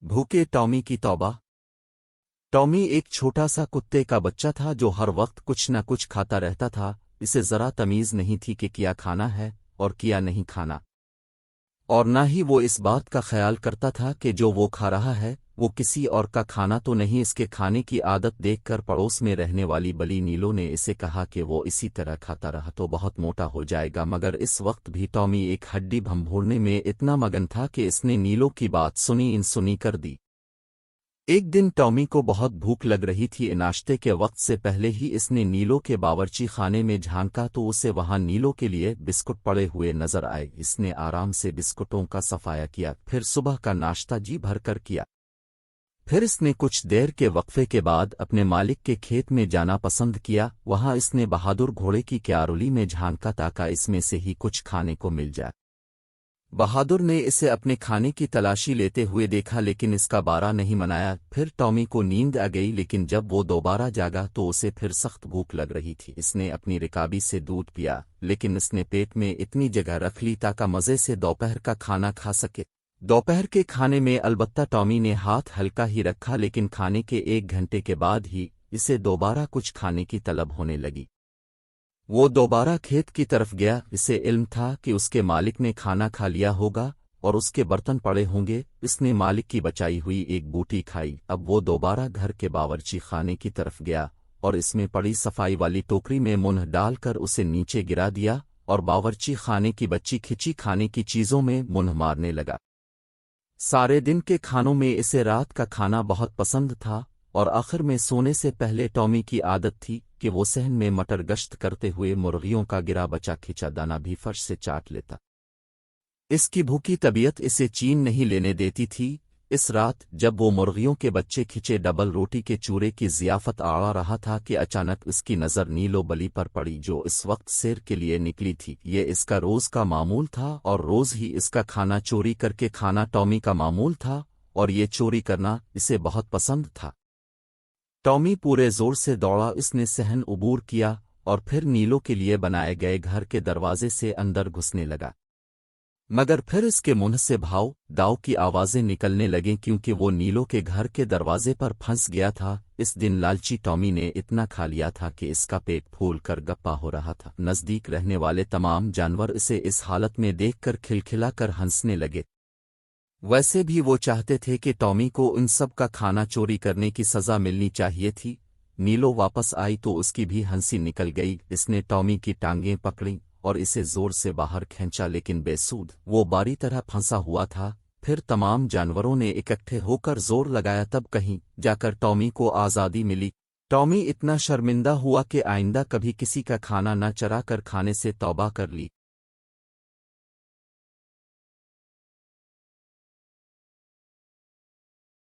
भूखे टॉमी की तौबा। टॉमी एक छोटा सा कुत्ते का बच्चा था जो हर वक्त कुछ न कुछ खाता रहता था। इसे जरा तमीज नहीं थी कि क्या खाना है और क्या नहीं खाना, और न ही वो इस बात का ख्याल करता था कि जो वो खा रहा है वो किसी और का खाना तो नहीं। इसके खाने की आदत देखकर पड़ोस में रहने वाली बली नीलो ने इसे कहा कि वो इसी तरह खाता रहा तो बहुत मोटा हो जाएगा, मगर इस वक्त भी टॉमी एक हड्डी भंभोड़ने में इतना मगन था कि इसने नीलो की बात सुनी अनसुनी कर दी। एक दिन टॉमी को बहुत भूख लग रही थी। नाश्ते के वक्त से पहले ही इसने नीलो के बावर्ची खाने में झांका तो उसे वहां नीलो के लिए बिस्कुट पड़े हुए नजर आए। इसने आराम से बिस्कुटों का सफाया किया, फिर सुबह का नाश्ता जी भर कर किया। फिर इसने कुछ देर के वक्फे के बाद अपने मालिक के खेत में जाना पसंद किया। वहां इसने बहादुर घोड़े की क्यारोली में झांका ताकि इसमें से ही कुछ खाने को मिल जाए। बहादुर ने इसे अपने खाने की तलाशी लेते हुए देखा, लेकिन इसका बारा नहीं मनाया। फिर टॉमी को नींद आ गई, लेकिन जब वो दोबारा जागा तो उसे फिर सख्त भूख लग रही थी। इसने अपनी रिकाबी से दूध पिया, लेकिन इसने पेट में इतनी जगह रख ली ताकि मज़े से दोपहर का खाना खा सके। दोपहर के खाने में अलबत्ता टॉमी ने हाथ हल्का ही रखा, लेकिन खाने के 1 घंटे के बाद ही इसे दोबारा कुछ खाने की तलब होने लगी। वो दोबारा खेत की तरफ गया। इसे इल्म था कि उसके मालिक ने खाना खा लिया होगा और उसके बर्तन पड़े होंगे। इसने मालिक की बचाई हुई एक बूटी खाई। अब वो दोबारा घर के बावर्ची खाने की तरफ गया और इसमें पड़ी सफाई वाली टोकरी में मुंह डालकर उसे नीचे गिरा दिया और बावर्ची खाने की बच्ची खिंची खाने की चीजों में मुंह मारने लगा। सारे दिन के खानों में इसे रात का खाना बहुत पसंद था, और आखिर में सोने से पहले टॉमी की आदत थी कि वो सहन में मटर गश्त करते हुए मुर्गियों का गिरा बचा खिंचा दाना भी फर्श से चाट लेता। इसकी भूखी तबीयत इसे चैन नहीं लेने देती थी। इस रात जब वो मुर्गियों के बच्चे खिंचे डबल रोटी के चूरे की ज़ियाफत आड़ा रहा था कि अचानक इसकी नज़र नीलो बली पर पड़ी, जो इस वक्त सैर के लिए निकली थी। ये इसका रोज़ का मामूल था और रोज़ ही इसका खाना चोरी करके खाना टॉमी का मामूल था, और ये चोरी करना इसे बहुत पसंद था। टॉमी पूरे जोर से दौड़ा। इसने सहन उबूर किया और फिर नीलो के लिए बनाए गए घर के दरवाजे से अंदर घुसने लगा, मगर फिर इसके मुंह से भाव दाव की आवाजें निकलने लगीं क्योंकि वो नीलो के घर के दरवाजे पर फंस गया था। इस दिन लालची टॉमी ने इतना खा लिया था कि इसका पेट फूल कर गप्पा हो रहा था। नजदीक रहने वाले तमाम जानवर इसे इस हालत में देखकर खिलखिलाकर हंसने लगे। वैसे भी वो चाहते थे कि टॉमी को उन सब का खाना चोरी करने की सजा मिलनी चाहिए थी। नीलो वापस आई तो उसकी भी हंसी निकल गई। इसने टॉमी की टांगें पकड़ी और इसे जोर से बाहर खींचा, लेकिन बेसूद वो बारी तरह फंसा हुआ था। फिर तमाम जानवरों ने इकट्ठे होकर जोर लगाया, तब कहीं जाकर टॉमी को आज़ादी मिली। टॉमी इतना शर्मिंदा हुआ कि आइंदा कभी किसी का खाना न चरा कर खाने से तौबा कर ली।